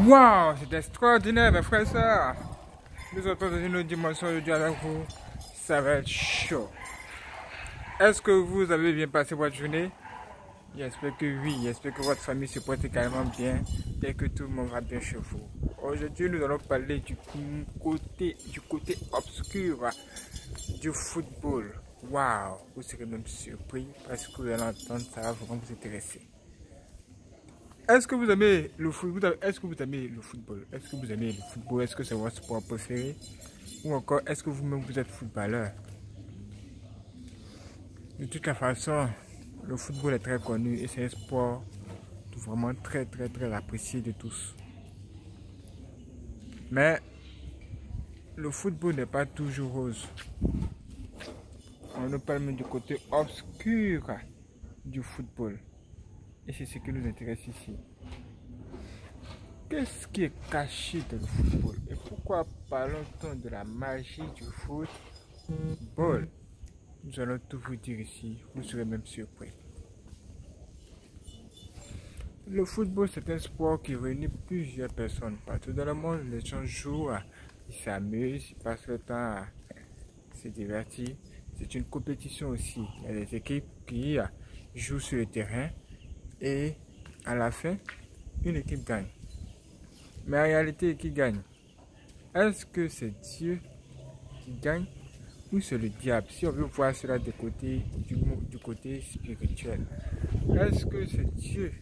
Waouh, c'est extraordinaire, mes frères et sœurs. Nous sommes dans une autre dimension aujourd'hui avec vous. Ça va être chaud. Est-ce que vous avez bien passé votre journée? J'espère que oui. J'espère que votre famille se porte également bien et que tout le monde va bien chez vous. Aujourd'hui, nous allons parler du côté obscur du football. Waouh, vous serez même surpris parce que vous allez entendre, ça va vraiment vous intéresser. Est-ce que vous aimez le football? Est-ce que vous aimez le football? Est-ce que vous aimez le football? Est-ce que c'est votre sport préféré? Ou encore, est-ce que vous-même vous êtes footballeur? De toute la façon, le football est très connu et c'est un sport vraiment très apprécié de tous. Mais le football n'est pas toujours rose. On nous parle même du côté obscur du football. Et c'est ce qui nous intéresse ici. Qu'est-ce qui est caché dans le football? Et pourquoi parlons-nous de la magie du football? Nous allons tout vous dire ici. Vous serez même surpris. Le football, c'est un sport qui réunit plusieurs personnes. Partout dans le monde, les gens jouent, ils s'amusent, ils passent le temps à se divertir. C'est une compétition aussi. Il y a des équipes qui jouent sur le terrain et à la fin, une équipe gagne. Mais en réalité, qui gagne? Est-ce que c'est Dieu qui gagne ou c'est le diable? Si on veut voir cela du côté spirituel, est-ce que c'est Dieu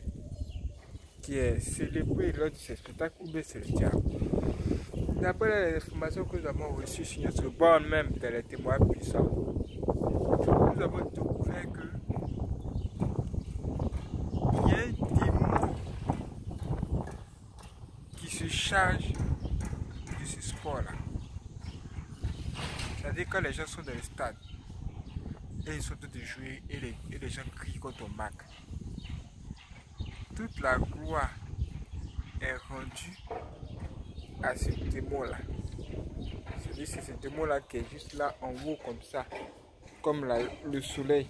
qui est célébré lors de ce spectacle ou bien c'est le diable? D'après les informations que nous avons reçues sur notre bord même dans les témoins puissants, nous avons découvert que il y a un démon qui se charge de ce sport-là. C'est-à-dire quand les gens sont dans le stade et ils sont tous de jouer et les gens crient quand on marque, toute la gloire est rendue à ce démon-là. C'est-à-dire c'est ce démon-là qui est juste là en haut comme ça, comme le soleil.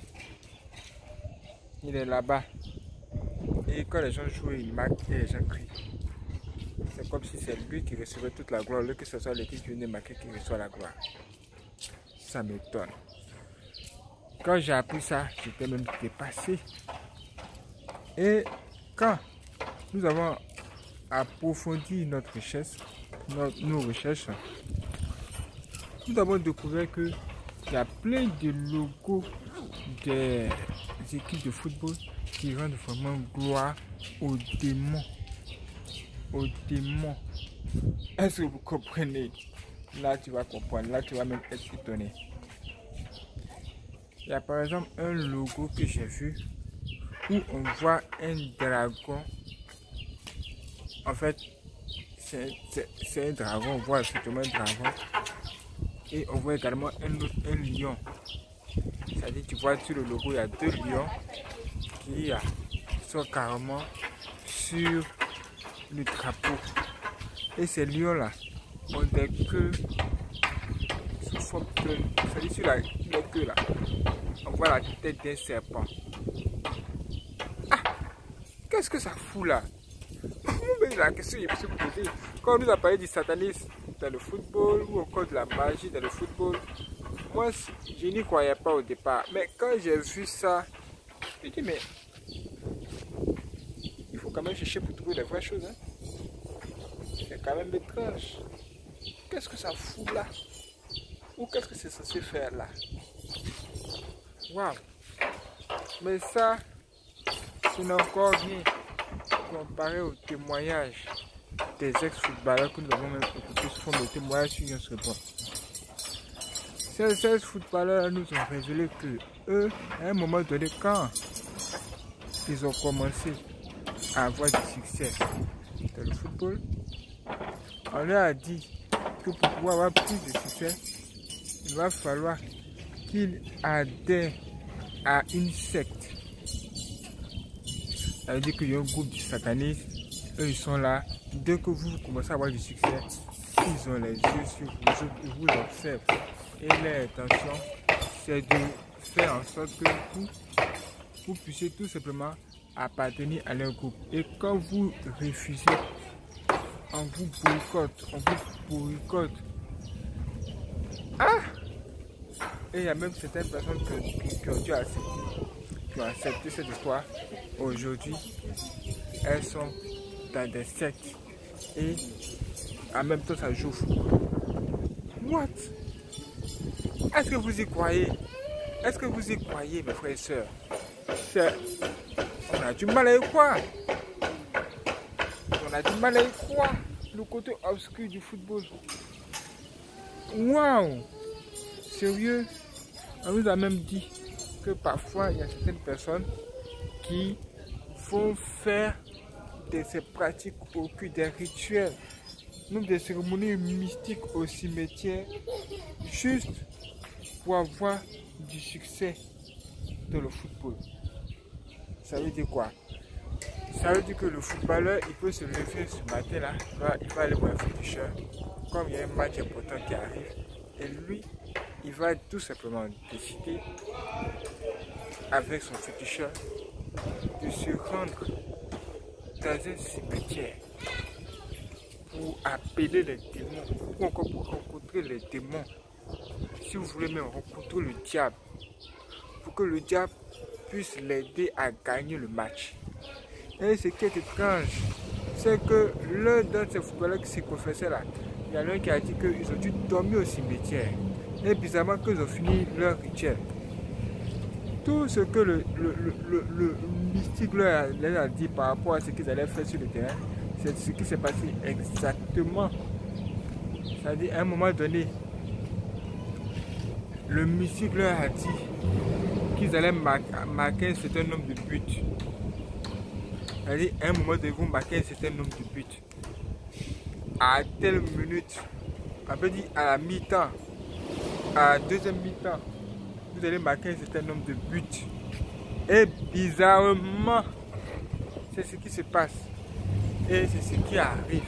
Il est là-bas. Et quand les gens jouent, ils marquent et les gens crient. C'est comme si c'est lui qui recevait toute la gloire, au lieu que ce soit l'équipe qui venait marquer qui reçoit la gloire. Ça m'étonne. Quand j'ai appris ça, j'étais même dépassé. Et quand nous avons approfondi nos recherches, nous avons découvert qu'il y a plein de logos des équipes de football qui rendent vraiment gloire aux démons. Aux démons. Est-ce que vous comprenez? Là, tu vas comprendre. Là, tu vas même être étonné. Il y a par exemple un logo que j'ai vu où on voit un dragon. En fait, c'est un dragon. On voit effectivement un dragon. Et on voit également un lion. C'est-à-dire, tu vois sur le logo, il y a deux lions qui sont carrément sur le drapeau. Et ces lions-là ont des queues sous forme de... C'est-à-dire sur la queue là, on voit la tête d'un serpent. Ah! Qu'est-ce que ça fout là? La question que je me suis posée, quand on nous a parlé du satanisme dans le football ou encore de la magie dans le football, moi je n'y croyais pas au départ. Mais quand j'ai vu ça, je me dis mais il faut quand même chercher pour trouver les vraies choses. Hein? C'est quand même étrange. Qu'est-ce que ça fout là? Ou qu'est-ce que c'est censé faire là? Waouh! Mais ça, ce n'est encore rien comparé au témoignage des ex-footballeurs que nous avons même écouté sous forme de témoignage sur notre bord. Ces ex-footballeurs nous ont révélé que eux, à un moment donné, quand ils ont commencé à avoir du succès dans le football, on leur a dit que pour pouvoir avoir plus de succès, il va falloir qu'ils adhèrent à une secte. Ça veut dire qu'il y a un groupe du satanisme, eux ils sont là. Dès que vous commencez à avoir du succès, ils ont les yeux sur vous, ils vous observent. Et leur intention, c'est de faire en sorte que vous puissiez tout simplement appartenir à leur groupe. Et quand vous refusez On vous boycotte, on vous boycotte. Ah! Et il y a même certaines personnes qui ont dû accepter cette histoire. Aujourd'hui, elles sont dans des sectes. Et en même temps, ça joue. What? Est-ce que vous y croyez? Est-ce que vous y croyez, mes frères et sœurs? On a du mal à y croire. On a du mal à y croire. Le côté obscur du football. Waouh! Sérieux? On nous a même dit que parfois il y a certaines personnes qui vont faire de ces pratiques occultes, des rituels, même des cérémonies mystiques au cimetière, juste pour avoir du succès dans le football. Ça veut dire quoi? Ça veut dire que le footballeur, il peut se lever ce matin-là, il va aller voir un féticheur, comme il y a un match important qui arrive, et lui, il va tout simplement décider, avec son féticheur, de se rendre dans un cimetière pour appeler les démons, ou encore pour rencontrer les démons, si vous voulez même rencontrer le diable, pour que le diable puisse l'aider à gagner le match. Et ce qui est étrange, c'est que l'un de ces footballeurs qui s'est confessé là, il y a l'un qui a dit qu'ils ont dû dormir au cimetière. Et bizarrement qu'ils ont fini leur rituel. Tout ce que le mystique leur a dit par rapport à ce qu'ils allaient faire sur le terrain, c'est ce qui s'est passé exactement. C'est-à-dire à un moment donné, le mystique leur a dit qu'ils allaient marquer un certain nombre de buts. C'est-à-dire à un moment donné, ils vont marquer un certain nombre de buts. À telle minute, on peut dire à la mi-temps, à la deuxième mi-temps, vous allez marquer un certain nombre de buts. Et bizarrement, c'est ce qui se passe. Et c'est ce qui arrive.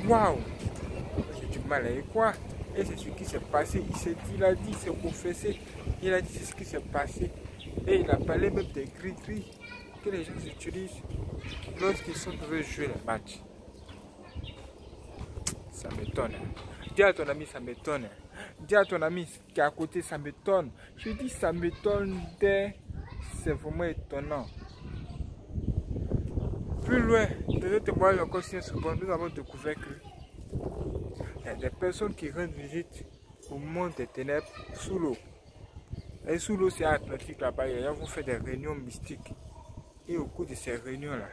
Waouh! J'ai du mal à y croire. Et c'est ce qui s'est passé. Il a dit, il s'est confessé. Il a dit c'est ce qui s'est passé. Et il a parlé même des gris-gris que les gens utilisent lorsqu'ils sont en train de jouer les matchs. Ça m'étonne. Dis à ton ami, ça m'étonne. Dis à ton ami qui est à côté, ça m'étonne. Je dis ça m'étonne c'est vraiment étonnant. Plus loin, dans le témoignage encore si nous avons découvert que il y a des personnes qui rendent visite au monde des ténèbres sous l'eau. Et sous l'eau, c'est Atlantique là-bas. Les gens vont faire des réunions mystiques. Et au cours de ces réunions-là,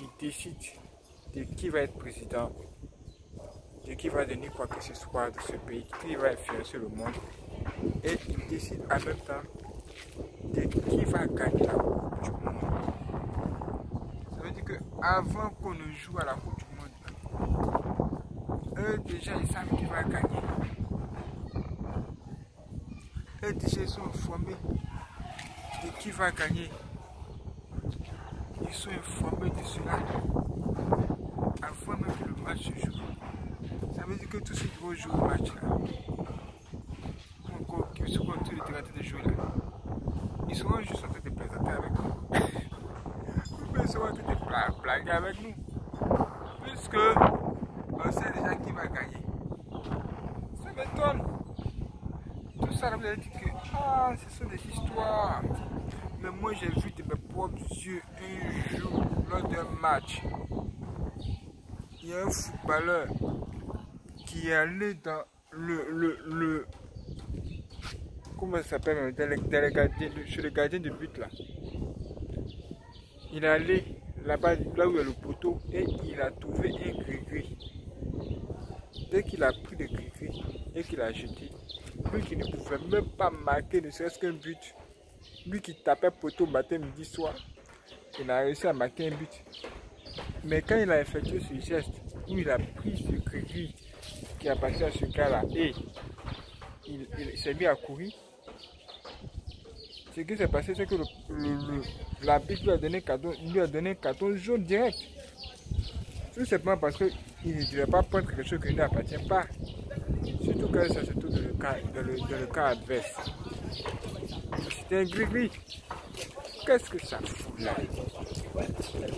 ils décident de qui va être président, de qui va donner quoi que ce soit de ce pays, qui va influencer le monde. Et ils décident en même temps de qui va gagner la Coupe du Monde. Ça veut dire qu'avant qu'on ne joue à la Coupe du Monde, eux déjà ils savent qui va gagner. Eux déjà ils sont informés de qui va gagner. Ils sont informés de cela avant même que le match se joue. Ça veut dire que tous ceux qui vont jouer au match là, qui seront tous les terrains de jouer là, ils seront juste en train de plaisanter avec nous. Ils seront en train de blaguer avec nous. Puisque on sait déjà qui va gagner. Ça m'étonne. Tout ça, vous avez dit que ce sont des histoires. Mais moi j'ai vu de mes propres yeux un jour lors d'un match. Il y a un footballeur qui est allé dans le comment ça s'appelle, chez le gardien de but là. Il est allé là-bas, là où il y a le poteau, et il a trouvé un gris-gris. Dès qu'il a pris le gris-gris et qu'il a jeté, lui qui ne pouvait même pas marquer ne serait-ce qu'un but, lui qui tapait poteau matin, midi, soir, il a réussi à marquer un but. Mais quand il a effectué ce geste, où il a pris ce gris-gris qui appartient à ce gars-là, et il s'est mis à courir, ce qui s'est passé, c'est que l'arbitre lui a donné un carton jaune direct. Tout simplement parce qu'il ne devait pas prendre quelque chose qui ne lui appartient pas. Surtout quand ça se trouve dans le cas adverse. C'était un gris-gris. Qu'est-ce que ça fout là?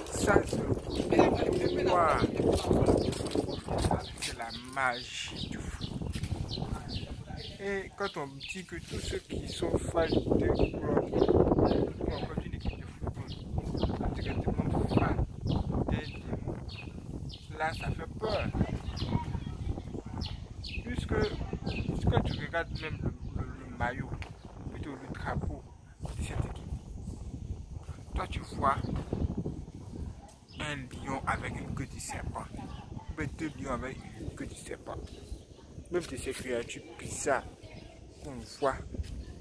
Ça, c'est le voir. C'est la magie du foot. Et quand on dit que tous ceux qui sont fans de club ou encore d'une équipe de football, on dit que tout le monde est fan des démons, là ça fait peur. Puisque quand tu regardes même le maillot, plutôt le drapeau de cette équipe, toi tu vois un lion avec une queue de serpent, ou deux lions avec une queue de serpent. Même de ces créatures bizarres qu'on voit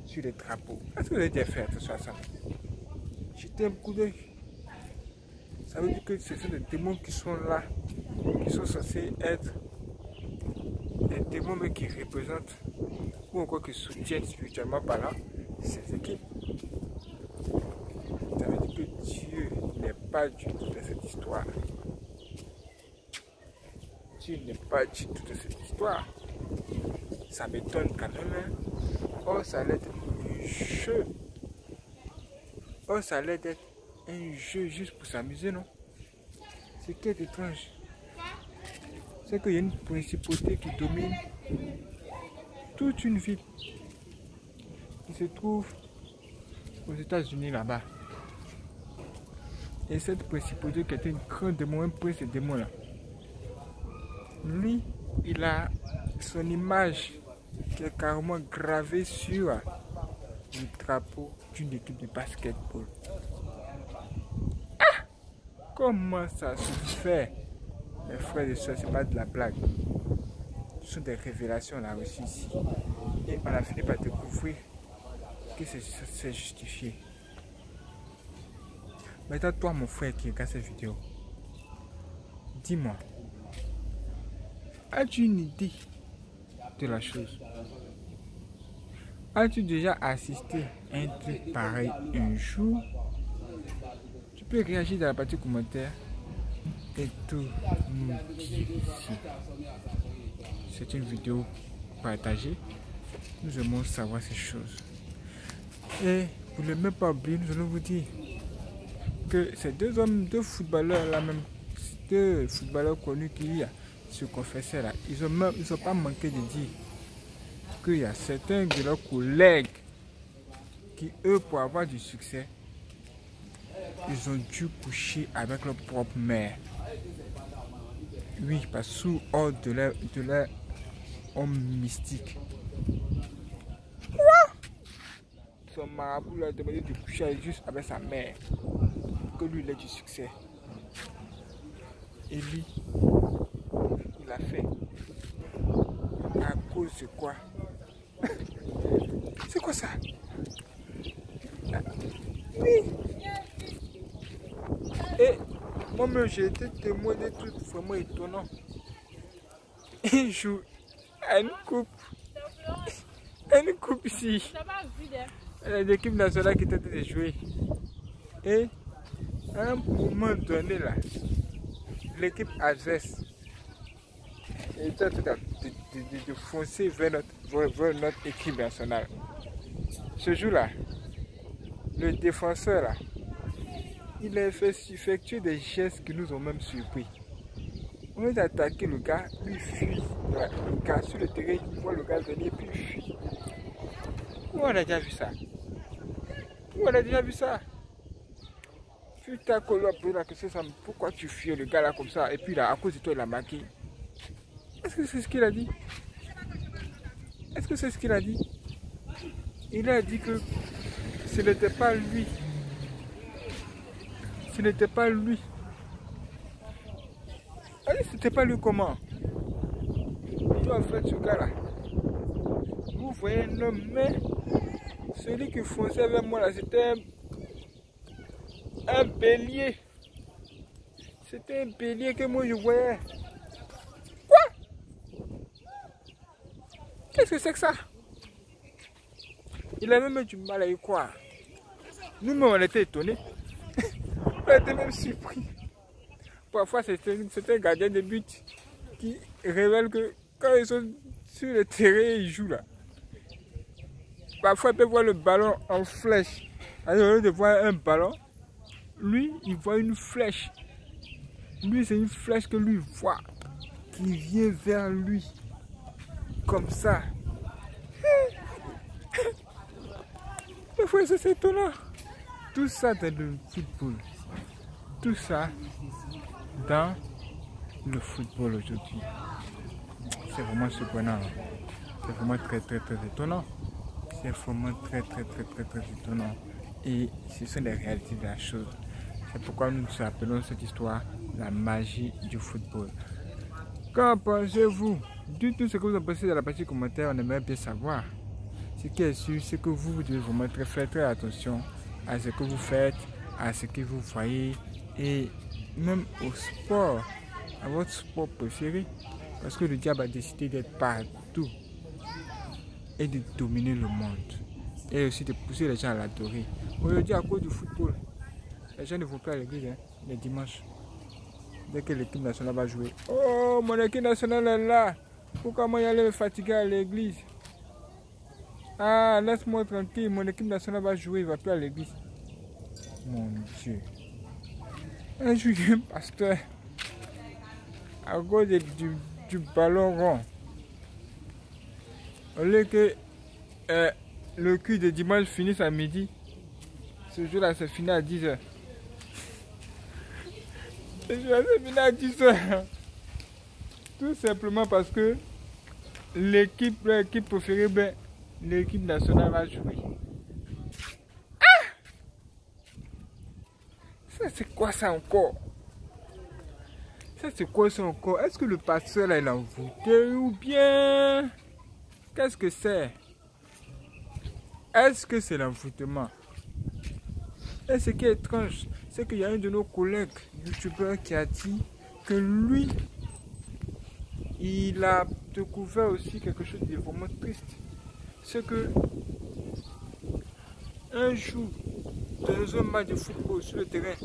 sur les drapeaux. Est-ce que vous avez déjà fait attention à ça? Jetez un coup d'œil. Ça veut dire que ce sont des démons qui sont là, qui sont censés être des démons mais qui représentent ou encore qui soutiennent spirituellement parlant ces équipes. Ça veut dire que Dieu n'est pas du tout de cette histoire. Dieu n'est pas du tout de cette histoire. Ça m'étonne quand même. Hein? Oh, ça allait être un jeu. Oh, ça allait être un jeu juste pour s'amuser, non? Ce qui est étrange, c'est qu'il y a une principauté qui domine toute une ville qui se trouve aux États-Unis là-bas. Et cette principauté qui était une grande démon, un prince de démons là. Lui, il a son image qui est carrément gravée sur le drapeau d'une équipe de basketball. Ah! Comment ça se fait? Mes frères et soeurs, c'est pas de la blague. Ce sont des révélations là aussi ici. Et on a fini par découvrir que c'est justifié. Maintenant, toi, mon frère qui regarde cette vidéo, dis-moi, as-tu une idée de la chose? As-tu déjà assisté à un truc pareil un jour? Tu peux réagir dans la partie commentaire et tout nous dire ici. C'est une vidéo partagée. Nous aimons savoir ces choses. Et pour ne même pas oublier, nous allons vous dire que ces deux footballeurs là même, deux footballeurs connus qui se confessaient là, ils ont pas manqué de dire qu'il y a certains de leurs collègues qui, eux, pour avoir du succès, ils ont dû coucher avec leur propre mère. Oui, parce sous ordre de leur homme mystique. Quoi? Son marabout lui a demandé de coucher juste avec sa mère. Que lui, il ait du succès. Et lui, il a fait. À cause de quoi? C'est quoi ça? Oui. Et moi-même, j'ai été témoin de trucs vraiment étonnants. Un jour, à une coupe ici. L'équipe nationale qui était de jouer. Et à un moment donné là, l'équipe adverse était en train de foncer vers notre équipe nationale. Ce jour-là, le défenseur là, il a effectué des gestes qui nous ont même surpris. On a attaqué le gars, lui fuit. Le gars sur le terrain, il voit le gars venir puis il fuit. Où on a déjà vu ça? Où on a déjà vu ça? Putain, qu'on lui a posé la question, pourquoi tu fuis le gars là comme ça? Et puis là, à cause de toi, il a marqué. Est-ce que c'est ce qu'il a dit? Est-ce que c'est ce qu'il a dit? Il a dit que ce n'était pas lui. Ce n'était pas lui. C'était pas lui comment? Toi, en fait, ce gars-là, vous voyez un homme, mais celui qui fonçait vers moi là, c'était un bélier. C'était un bélier que moi je voyais. Quoi? Qu'est-ce que c'est que ça? Il a même eu du mal à y croire. Nous-mêmes, on était étonnés. On était même surpris. Parfois, c'est un gardien de but qui révèle que quand ils sont sur le terrain, ils jouent là. Parfois, ils peuvent voir le ballon en flèche. Alors, au lieu de voir un ballon, lui, il voit une flèche. Lui, c'est une flèche que lui voit qui vient vers lui. Comme ça. Mais frère, c'est étonnant. Tout ça dans le football. Tout ça dans le football aujourd'hui. C'est vraiment surprenant. C'est vraiment très étonnant. C'est vraiment très étonnant. Et ce sont les réalités de la chose. C'est pourquoi nous appelons cette histoire la magie du football. Qu'en pensez-vous? Dites-nous ce que vous en pensez dans la partie commentaire, on aimerait bien savoir. Ce qui est sûr, c'est que vous devez vraiment faire très attention à ce que vous faites, à ce que vous voyez et même au sport, à votre sport préféré. Parce que le diable a décidé d'être partout et de dominer le monde. Et aussi de pousser les gens à l'adorer. Aujourd'hui, à cause du football, les gens ne vont pas à l'église les dimanches. Dès que l'équipe nationale va jouer. Oh, mon équipe nationale est là. Pourquoi moi y aller me fatiguer à l'église? Ah, laisse-moi tranquille. Mon équipe nationale va jouer. Il ne va plus à l'église. Mon Dieu. Un jour, il y a un pasteur. À cause du ballon rond. Au lieu que le culte de dimanche finisse à midi. Ce jour-là, c'est fini à 10h. Ce jour-là, c'est fini à 10h. Tout simplement parce que l'équipe préférée, ben, l'équipe nationale va jouer. Ah! Ça, c'est quoi ça encore? Ça, c'est quoi ça encore? Est-ce que le pasteur là, il a voté ou bien? Qu'est-ce que c'est? Est-ce que c'est l'envoûtement? Et ce qui est étrange, c'est qu'il y a un de nos collègues youtubeurs qui a dit que lui, il a découvert aussi quelque chose de vraiment triste. C'est que un jour, dans un match de football sur le terrain,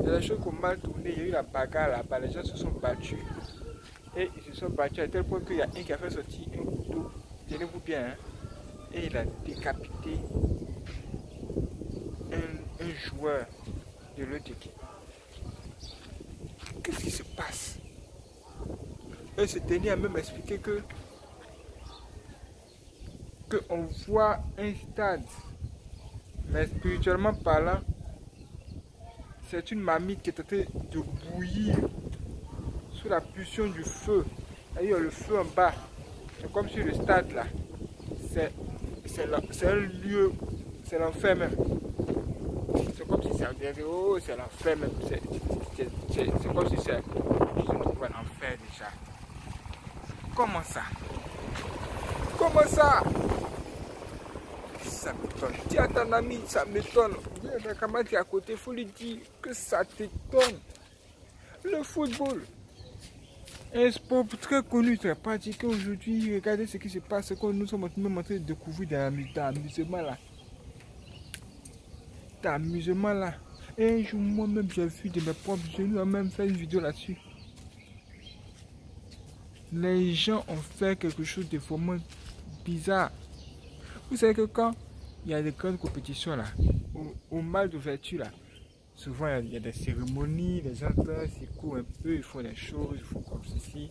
les choses ont mal tourné, il y a eu la bagarre là-bas, les gens se sont battus. Et ils se sont battus à tel point qu'il y a un qui a fait sortir un couteau, tenez-vous bien, hein, et il a décapité un joueur de l'autre équipe. Qu'est-ce qui se passe? Et ce dernier a même expliqué que on voit un stade, mais spirituellement parlant, c'est une marmite qui est en train de bouillir sous la pulsion du feu. Il y a le feu en bas. C'est comme si le stade là, c'est un lieu, c'est l'enfer même. C'est comme si c'est oh, c'est l'enfer même. C'est comme si c'est l'enfer déjà. Comment ça? Comment ça? Ça m'étonne. Dis à ton ami, ça m'étonne. Dis à ta camarade qui est à côté, il faut lui dire que ça t'étonne. Le football, un sport très connu, très pratiqué aujourd'hui. Regardez ce qui se passe, que nous sommes même en train de découvrir dans l'amusement là. Dans l'amusement là. Et un jour, moi-même, j'ai vu de mes propres yeux, nous avons même fait une vidéo là-dessus. Les gens ont fait quelque chose de vraiment bizarre. Vous savez que quand il y a des grandes compétitions là, au mal d'ouverture là, souvent il y a des cérémonies, les gens s'y courent un peu, ils font des choses, ils font comme ceci.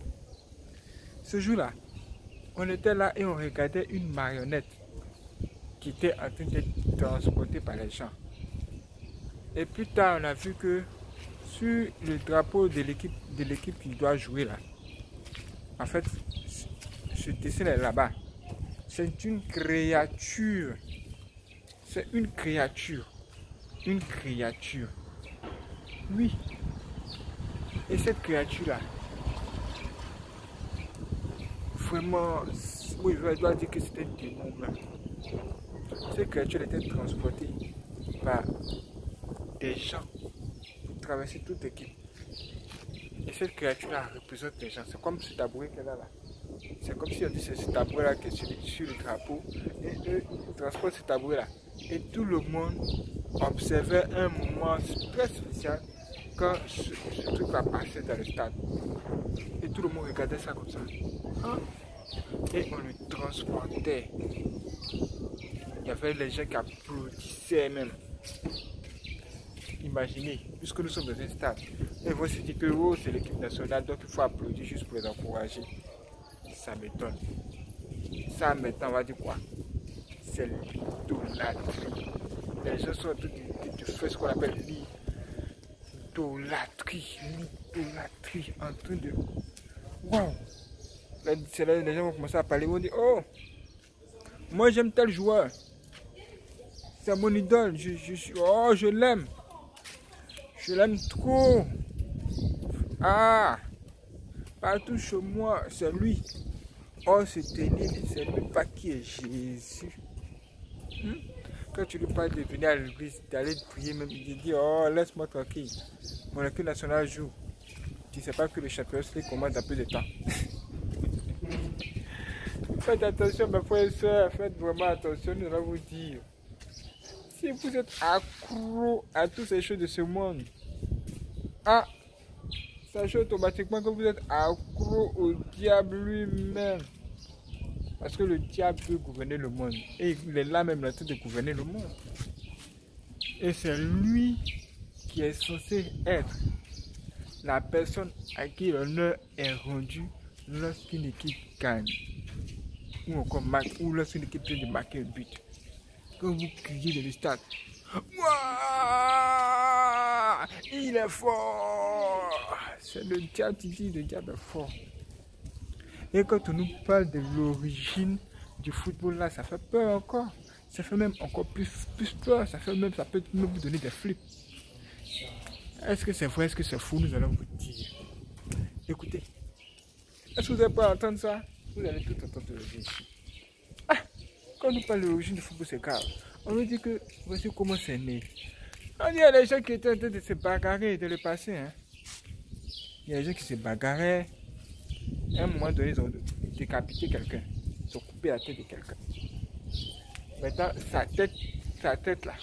Ce jour-là, on était là et on regardait une marionnette qui était en train d'être transportée par les gens. Et plus tard, on a vu que sur le drapeau de l'équipe qui doit jouer là, en fait, ce dessin est là-bas. C'est une créature. C'est une créature. Une créature. Oui. Et cette créature-là, vraiment, oui, je dois dire que c'était un démon même. Cette créature était transportée par des gens pour traverser toute l'équipe. Et cette créature-là représente les gens. C'est comme ce tabouret qu'elle a là. C'est comme si on dit c'est ce tabouret-là qui est sur le drapeau. Et eux, ils transportent ce tabouret-là. Et tout le monde observait un moment très spécial quand ce truc-là passait dans le stade. Et tout le monde regardait ça comme ça. Et on le transportait. Il y avait les gens qui applaudissaient même. Il imaginez, puisque nous sommes dans un stade, ils vont se dire que oh, c'est l'équipe nationale, donc il faut applaudir juste pour les encourager. Ça m'étonne. Ça maintenant, on va dire quoi? C'est l'idolâtrie. Les gens sont en train de faire ce qu'on appelle l'idolâtrie. L'idolâtrie en train de... Waouh! C'est là les gens vont commencer à parler, ils vont dire oh, moi j'aime tel joueur. C'est mon idole. Oh, je l'aime. Je l'aime trop. Ah! Partout chez moi, c'est lui. Oh, c'est terrible, c'est même pas qui est Jésus. Quand tu lui parles de venir à l'église, d'aller prier, même il dit oh, laisse-moi tranquille. Mon équipe nationale joue. Tu ne sais pas que le championnat se commande dans peu de temps. Faites attention, mes frères et sœurs, faites vraiment attention, nous allons vous dire. Si vous êtes accro à toutes ces choses de ce monde, ah, sachez automatiquement que vous êtes accro au diable lui-même. Parce que le diable peut gouverner le monde. Et il est là même en train de gouverner le monde. Et c'est lui qui est censé être la personne à qui l'honneur est rendu lorsqu'une équipe gagne. Ou encore marque, ou lorsqu'une équipe vient de marquer un but. Quand vous criez dans le stade, Wouah, il est fort. C'est le diable qui dit le diable est fort. Et quand on nous parle de l'origine du football là, ça fait peur encore. Ça fait même encore plus peur. Ça peut même vous donner des flips. Est-ce que c'est vrai, est-ce que c'est fou? Nous allons vous dire. Écoutez, est-ce que vous n'avez pas entendu ça? Vous allez tout entendre aujourd'hui. Ah, quand on nous parle de l'origine du football, c'est grave. On nous dit que voici comment c'est né. On dit, il y a des gens qui étaient en train de se bagarrer dans le passé. Hein. Il y a des gens qui se bagarraient. À un moment donné, ils ont décapité quelqu'un. Ils ont coupé la tête de quelqu'un. Maintenant, sa tête là,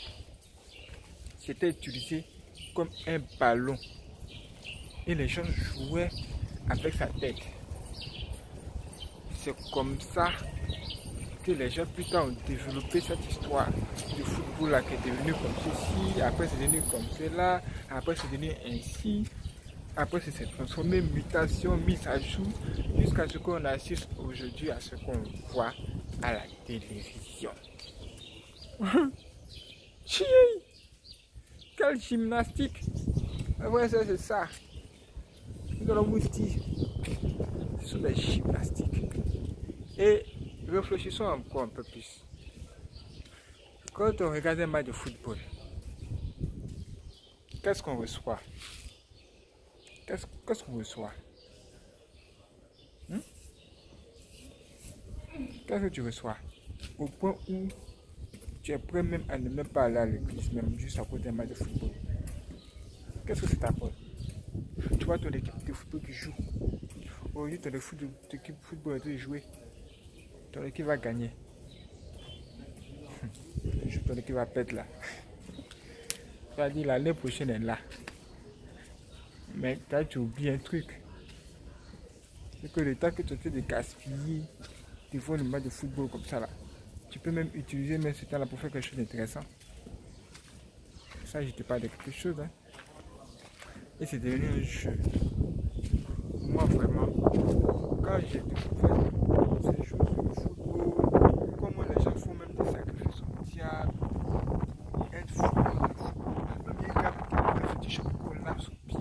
c'était utilisé comme un ballon. Et les gens jouaient avec sa tête. C'est comme ça que les gens plus tard ont développé cette histoire du football là qui est devenu comme ceci, après c'est devenu comme cela, après c'est devenu ainsi. Après, c'est s'est transformé, mutation, mise à jour, jusqu'à ce qu'on assiste aujourd'hui à ce qu'on voit à la télévision. Quelle gymnastique! Ouais, c'est ça. Nous allons vous dire, ce sont des gymnastiques. Et réfléchissons encore un peu plus. Quand on regarde un match de football, qu'est-ce qu'on reçoit? Qu'est-ce qu'on reçoit? Qu'est-ce que tu reçois? Au point où tu es prêt même à ne même pas aller à l'église, même juste à côté d'un match de football. Qu'est-ce que ça t'apporte? Tu vois ton équipe de football qui joue. Au lieu de ton équipe de football de jouer, ton équipe va gagner. Ton équipe va perdre là. Tu vas dire l'année prochaine est là. Mais tu oublies un truc. C'est que le temps que tu es en train de gaspiller devant le match de football comme ça là, tu peux même utiliser même ce temps-là pour faire quelque chose d'intéressant. Ça, je te parle de quelque chose. Hein. Et c'est devenu un jeu. Moi vraiment, quand j'ai découvert ces choses sur le football, comment les gens font même des sacrifices au diable, être fou dans le football, même les gars qui ont fait du choc collapse au pied.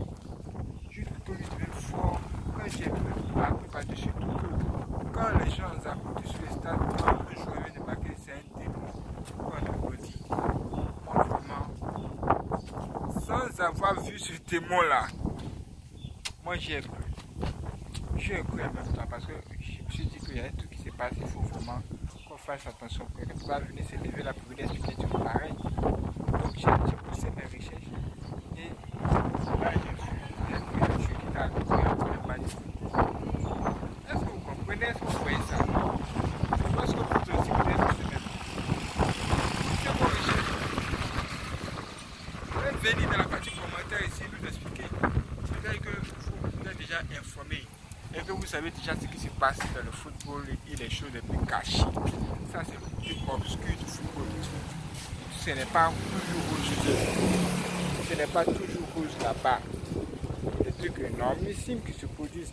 Tout lui devient fort. Quand j'ai appris par-dessus tout que quand les gens applaudissent sur les stades, quand un joueur vient de marquer, c'est un démon. Quand on applaudit, moi vraiment, sans avoir vu ce démon-là, moi j'y ai cru. J'y ai cru en même temps parce que je me suis dit qu'il y a un truc qui se passe, il faut vraiment qu'on fasse attention. Quand tu vas venir se lever là pour venir expliquer du pareil. Donc j'ai poussé mes recherches et là j'ai vu. Est-ce que vous comprenez? Est-ce que vous voyez ça? Je pense que vous aussi vous êtes ce même. C'est vos recherches. Vous pouvez venir dans la partie commentaire ici nous expliquer. Peut-être que vous êtes déjà informé et que vous savez déjà ce qui se passe dans le football et les choses les plus cachées. Ça c'est le plus obscur du football. Ce n'est pas toujours aujourd'hui. ce n'est pas toujours rose là-bas. Des trucs énormissimes qui se produisent.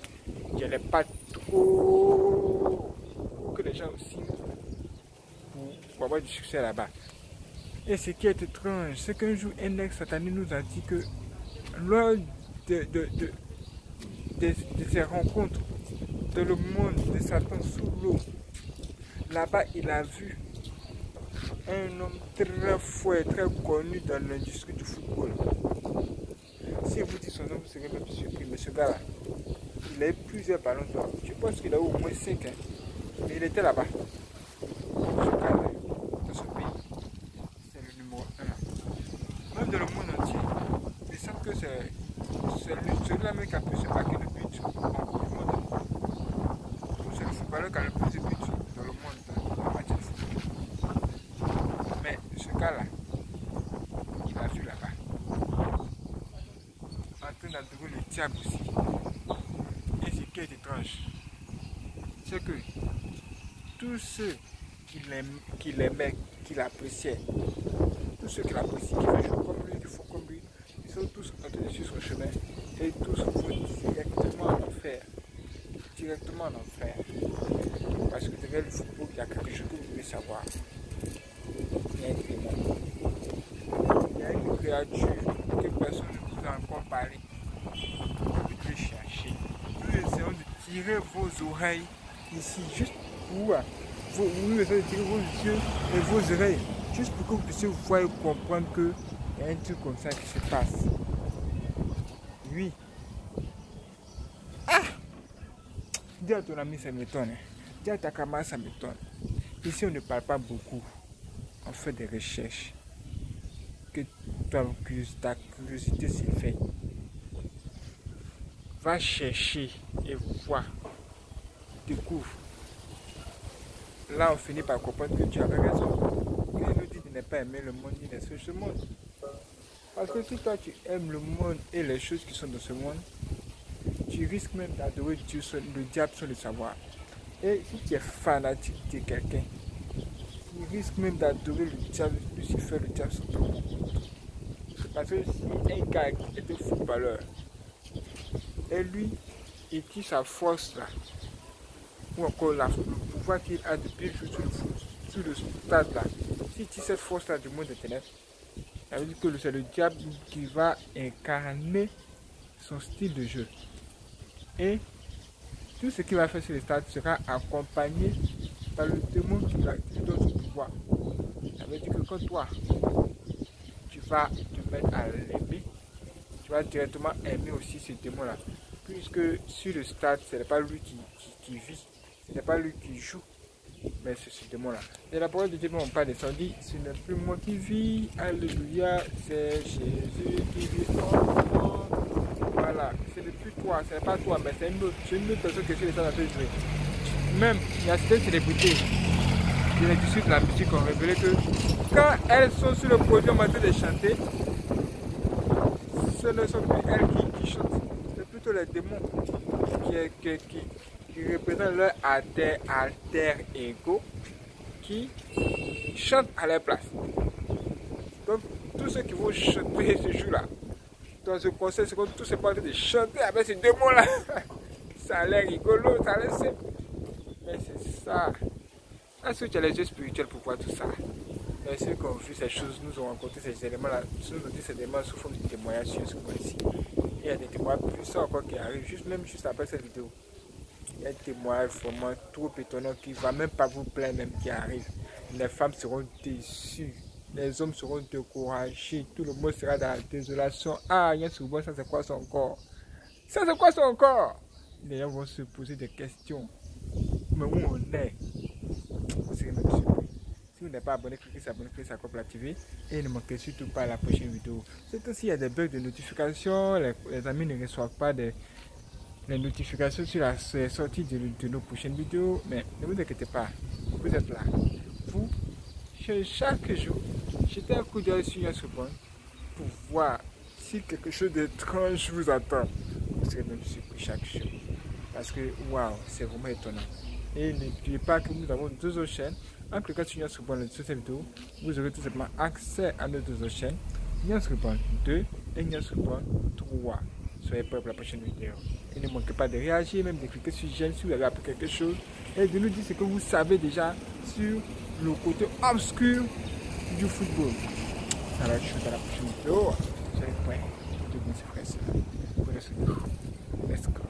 Il n'y a pas trop que les gens signent pour avoir du succès là-bas. Et ce qui est étrange, c'est qu'un jour, un ex-sataniste nous a dit que lors de ces rencontres dans le monde de Satan sous l'eau, là-bas, il a vu un homme très fort et très connu dans l'industrie du football. Si vous dites son nom, vous serez même surpris. Mais ce gars-là, il a eu plusieurs ballons d'or. Je pense qu'il a eu au moins 5. Hein. Mais il était là-bas. Ce gars-là, dans ce pays, c'est le numéro 1. Même dans le monde entier, il semble que c'est celui-là même qui a pu se marquer le but en Coupe du Monde. C'est le footballeur qui a le plus de buts dans le monde en matière de football. Mais ce gars-là, il a vu là-bas. En train d'adorer le diable aussi. Et ce qui est étrange, c'est que tous ceux qui l'aimaient, qui l'appréciaient, tous ceux qui l'apprécient, qui veulent jouer comme lui, qui font comme lui, ils sont tous en train de suivre son chemin et tous vont directement en enfer. Directement en enfer. Parce que derrière le football, il y a quelque chose que vous devez savoir. Il y a un démon. Il y a une créature que personne ne vous a encore parlé. Vous devez chercher. Nous essayons de tirer vos oreilles ici, juste pour nous essayons de tirer vos yeux et vos oreilles, juste pour que vous puissiez voir et comprendre qu'il y a un truc comme ça qui se passe. Oui. Ah! Dis à ton ami, ça m'étonne. Dis à ta camarade, ça m'étonne. Ici, on ne parle pas beaucoup. On fait des recherches. Que ta curiosité s'éveille. Va chercher et vois. Découvre. Là, on finit par comprendre que tu avais raison. Il nous dit de ne pas aimer le monde ni les choses de ce monde. Parce que si toi, tu aimes le monde et les choses qui sont dans ce monde, tu risques même d'adorer Dieu, le diable sans le savoir. Et si tu es fanatique de quelqu'un, tu risques même d'adorer le diable, Lucifer, le diable sans te rendre compte. Parce que si un gars est un footballeur, et lui, il tire sa force là, ou encore le pouvoir qu'il a de bien jouer sur le stade là, s'il tire cette force là du monde des ténèbres, ça veut dire que c'est le diable qui va incarner son style de jeu. Et tout ce qu'il va faire sur le stade sera accompagné par le démon qui lui donne son pouvoir. Ça veut dire que quand toi, tu vas te mettre à l'aimer, tu vas directement aimer aussi ce démon-là. Puisque sur le stade, ce n'est pas lui qui vit, ce n'est pas lui qui joue, mais c'est ce démon-là. Et la parole de Dieu, on pas descendu, ce n'est plus moi qui vis, alléluia, c'est Jésus qui vit en moi. Voilà, ce n'est plus toi, ce n'est pas toi, mais c'est une autre personne qui est sur le stade en train de jouer. Même, il y a certaines célébrités de l'industrie de la musique qui ont révélé que quand elles sont sur le podium en train de chanter, ce ne sont plus elles qui chantent, c'est plutôt les démons qui représentent leur alter ego qui chantent à leur place. Donc, tous ceux qui vont chanter ce jour-là, dans ce concert, c'est comme tous ces pas en train de chanter avec ces démons-là. Ça a l'air rigolo, ça a l'air simple. Mais c'est ça. Est-ce que tu as les yeux spirituels pour voir tout ça? Mais ceux qui ont vu ces choses, nous ont rencontré ces éléments-là, nous ont dit ces éléments sous forme de témoignages sur ce point-ci. Il y a des témoignages puissants encore qui arrivent, juste après cette vidéo. Il y a des témoignages vraiment trop étonnants qui ne vont même pas vous plaire, même qui arrivent. Les femmes seront déçues, les hommes seront découragés, tout le monde sera dans la désolation. Ah, il y a souvent, ça c'est quoi son corps? Ça c'est quoi son corps? Les gens vont se poser des questions. Mais où on est? Vous serez même surpris. Si vous n'êtes pas abonné, cliquez sur abonner, cliquez sur la cloche pour l'activer. Et ne manquez surtout pas la prochaine vidéo. C'est aussi, il y a des bugs de notification. Les amis ne reçoivent pas les notifications sur la sortie de nos prochaines vidéos. Mais ne vous inquiétez pas. Vous êtes là. Vous, chaque jour, jetez un coup d'œil sur notre bon pour voir si quelque chose d'étrange vous attend. Vous serez même surpris chaque jour. Parce que, waouh, c'est vraiment étonnant. Et n'oubliez pas que nous avons deux autres chaînes. En cliquant sur notre bon sur cette vidéo, vous aurez tout simplement accès à nos deux autres chaînes. Ignace Rubon 2 et Ignace Rubon 3. Soyez prêts pour la prochaine vidéo. Et ne manquez pas de réagir, même de cliquer sur j'aime si vous avez appris quelque chose. Et de nous dire ce que vous savez déjà sur le côté obscur du football. Ça va être chouette à la prochaine vidéo. Soyez prêts. Tout le monde se ferait ça. Prenez soin de vous. Let's go.